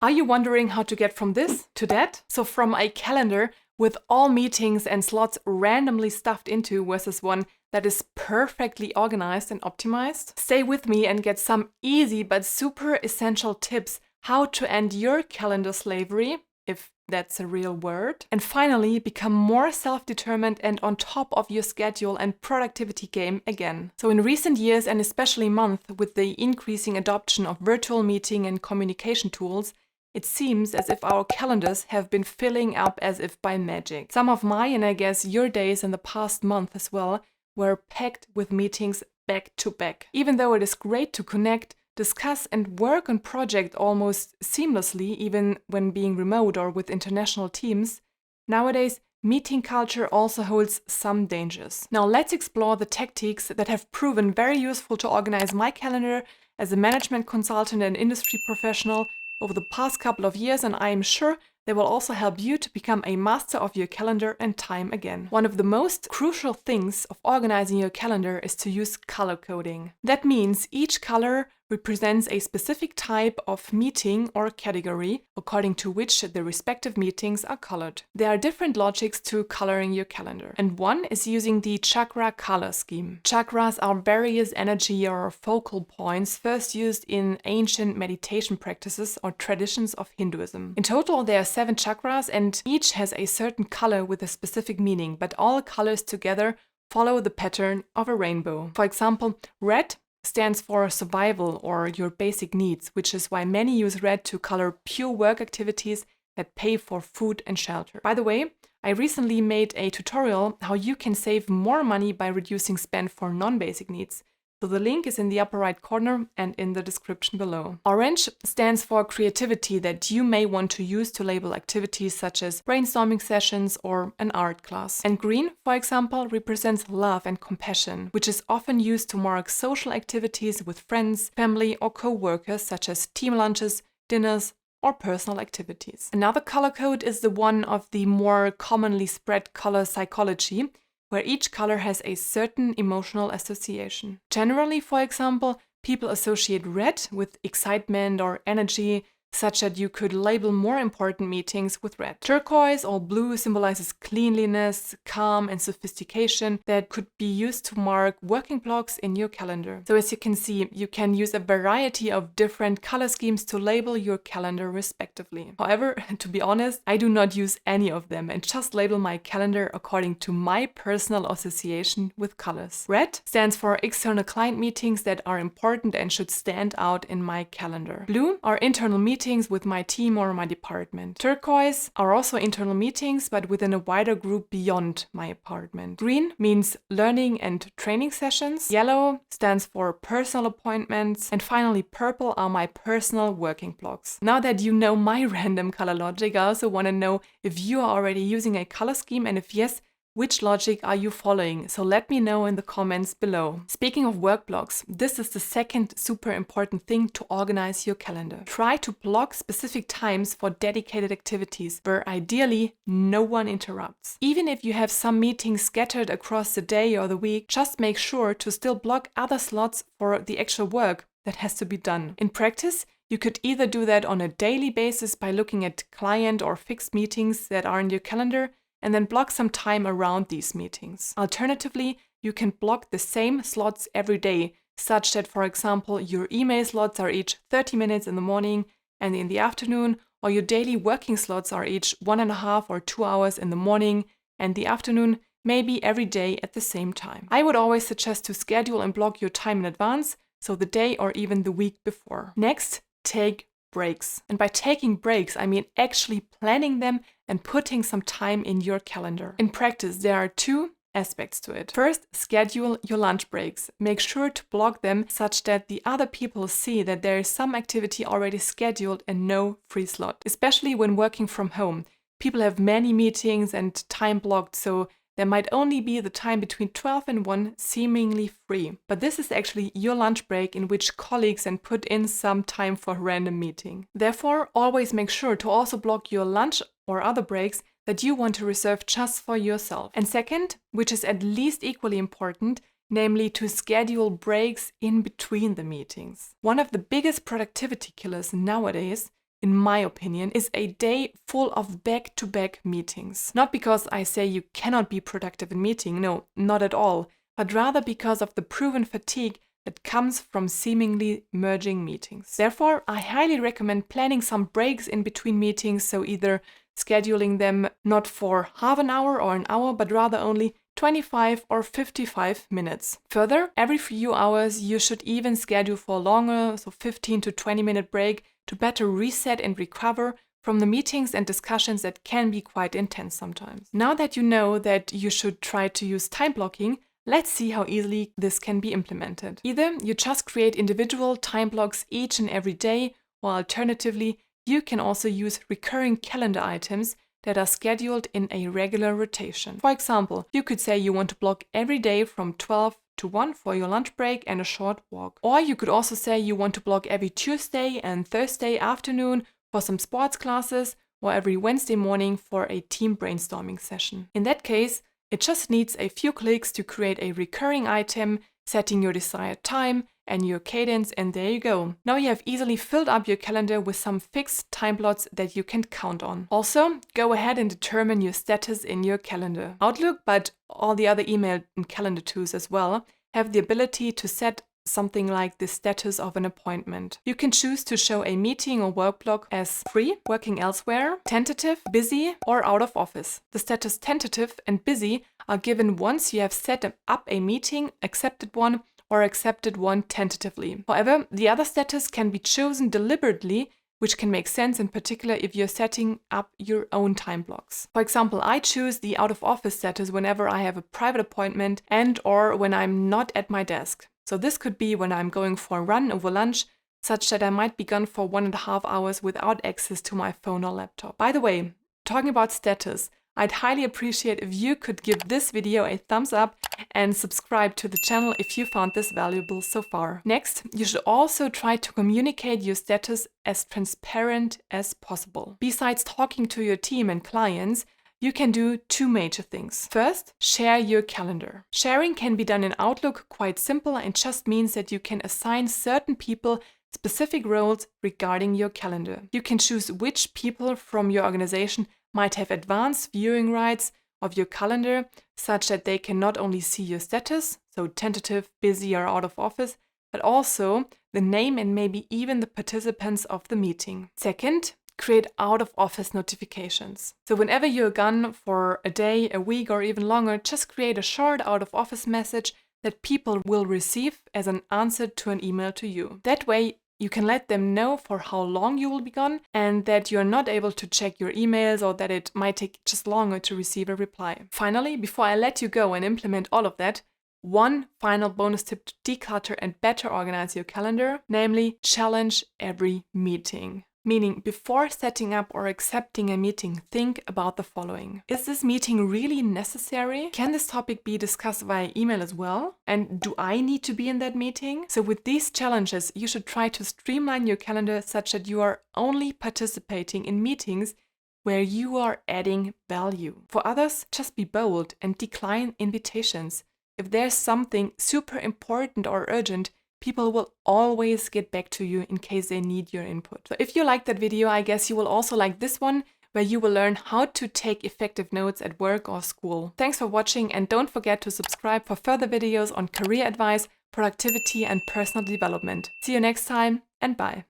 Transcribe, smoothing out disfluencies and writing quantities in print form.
Are you wondering how to get from this to that? So from a calendar with all meetings and slots randomly stuffed into versus one that is perfectly organized and optimized? Stay with me and get some easy but super essential tips how to end your calendar slavery, if that's a real word, and finally become more self-determined and on top of your schedule and productivity game again. So in recent years, and especially months, with the increasing adoption of virtual meeting and communication tools, it seems as if our calendars have been filling up as if by magic. Some of my, and I guess your days in the past month as well, were packed with meetings back to back. Even though it is great to connect, discuss and work on projects almost seamlessly, even when being remote or with international teams, nowadays meeting culture also holds some dangers. Now let's explore the tactics that have proven very useful to organize my calendar as a management consultant and industry professional over the past couple of years, and I am sure they will also help you to become a master of your calendar and time again. One of the most crucial things of organizing your calendar is to use color coding. That means each color represents a specific type of meeting or category, according to which the respective meetings are colored. There are different logics to coloring your calendar, and one is using the chakra color scheme. Chakras are various energy or focal points first used in ancient meditation practices or traditions of Hinduism. In total, there are 7 chakras, and each has a certain color with a specific meaning, but all colors together follow the pattern of a rainbow. For example, red stands for survival or your basic needs, which is why many use red to color pure work activities that pay for food and shelter. By the way, I recently made a tutorial how you can save more money by reducing spend for non-basic needs. So the link is in the upper right corner and in the description below. Orange stands for creativity that you may want to use to label activities such as brainstorming sessions or an art class. And green, for example, represents love and compassion, which is often used to mark social activities with friends, family, or co-workers such as team lunches, dinners, or personal activities. Another color code is the one of the more commonly spread color psychology, where each color has a certain emotional association. Generally, for example, people associate red with excitement or energy, such that you could label more important meetings with red. Turquoise or blue symbolizes cleanliness, calm, and sophistication that could be used to mark working blocks in your calendar. So as you can see, you can use a variety of different color schemes to label your calendar respectively. However, to be honest, I do not use any of them and just label my calendar according to my personal association with colors. Red stands for external client meetings that are important and should stand out in my calendar. Blue are internal meetings with my team or my department. Turquoise are also internal meetings, but within a wider group beyond my apartment. Green means learning and training sessions. Yellow stands for personal appointments. And finally, purple are my personal working blocks. Now that you know my random color logic, I also want to know if you are already using a color scheme, and if yes, which logic are you following? So let me know in the comments below. Speaking of work blocks, this is the second super important thing to organize your calendar. Try to block specific times for dedicated activities where ideally no one interrupts. Even if you have some meetings scattered across the day or the week, just make sure to still block other slots for the actual work that has to be done. In practice, you could either do that on a daily basis by looking at client or fixed meetings that are in your calendar, and then block some time around these meetings. Alternatively, you can block the same slots every day, such that, for example, your email slots are each 30 minutes in the morning and in the afternoon, or your daily working slots are each 1.5 or 2 hours in the morning and the afternoon, maybe every day at the same time. I would always suggest to schedule and block your time in advance, so the day or even the week before. Next, take breaks. And by taking breaks, I mean actually planning them and putting some time in your calendar. In practice, there are 2 aspects to it. First, schedule your lunch breaks. Make sure to block them such that the other people see that there is some activity already scheduled and no free slot. Especially when working from home. People have many meetings and time blocked, so there might only be the time between 12 and 1 seemingly free. But this is actually your lunch break in which colleagues can put in some time for a random meeting. Therefore, always make sure to also block your lunch or other breaks that you want to reserve just for yourself. And second, which is at least equally important, namely to schedule breaks in between the meetings. One of the biggest productivity killers nowadays in my opinion, is a day full of back-to-back meetings. Not because I say you cannot be productive in meeting, no, not at all, but rather because of the proven fatigue that comes from seemingly merging meetings. Therefore, I highly recommend planning some breaks in between meetings, so either scheduling them not for half an hour or an hour, but rather only 25 or 55 minutes. Further, every few hours you should even schedule for a longer, so 15 to 20-minute break to better reset and recover from the meetings and discussions that can be quite intense sometimes. Now that you know that you should try to use time blocking, let's see how easily this can be implemented. Either you just create individual time blocks each and every day, or alternatively, you can also use recurring calendar items that are scheduled in a regular rotation. For example, you could say you want to block every day from 12 to 1 for your lunch break and a short walk. Or you could also say you want to block every Tuesday and Thursday afternoon for some sports classes, or every Wednesday morning for a team brainstorming session. In that case, it just needs a few clicks to create a recurring item, setting your desired time and your cadence, and there you go. Now you have easily filled up your calendar with some fixed time slots that you can count on. Also, go ahead and determine your status in your calendar. Outlook, but all the other email and calendar tools as well, have the ability to set something like the status of an appointment. You can choose to show a meeting or work block as free, working elsewhere, tentative, busy, or out of office. The status tentative and busy are given once you have set up a meeting, accepted one, or accepted one tentatively. However, the other status can be chosen deliberately, which can make sense in particular if you're setting up your own time blocks. For example, I choose the out of office status whenever I have a private appointment and or when I'm not at my desk. So this could be when I'm going for a run over lunch, such that I might be gone for 1.5 hours without access to my phone or laptop. By the way, talking about status, I'd highly appreciate if you could give this video a thumbs up and subscribe to the channel if you found this valuable so far. Next, you should also try to communicate your status as transparent as possible. Besides talking to your team and clients, you can do two major things. First, share your calendar. Sharing can be done in Outlook quite simple and just means that you can assign certain people specific roles regarding your calendar. You can choose which people from your organization might have advanced viewing rights of your calendar, such that they can not only see your status, so tentative, busy, or out of office, but also the name and maybe even the participants of the meeting. Second, create out-of-office notifications. So whenever you're gone for a day, a week, or even longer, just create a short out-of-office message that people will receive as an answer to an email to you. That way, you can let them know for how long you will be gone and that you're not able to check your emails or that it might take just longer to receive a reply. Finally, before I let you go and implement all of that, one final bonus tip to declutter and better organize your calendar, namely challenge every meeting. Meaning, before setting up or accepting a meeting, think about the following. Is this meeting really necessary? Can this topic be discussed via email as well? And do I need to be in that meeting? So with these challenges, you should try to streamline your calendar such that you are only participating in meetings where you are adding value. For others, just be bold and decline invitations. If there's something super important or urgent, people will always get back to you in case they need your input. So if you liked that video, I guess you will also like this one, where you will learn how to take effective notes at work or school. Thanks for watching, and don't forget to subscribe for further videos on career advice, productivity, and personal development. See you next time, and bye.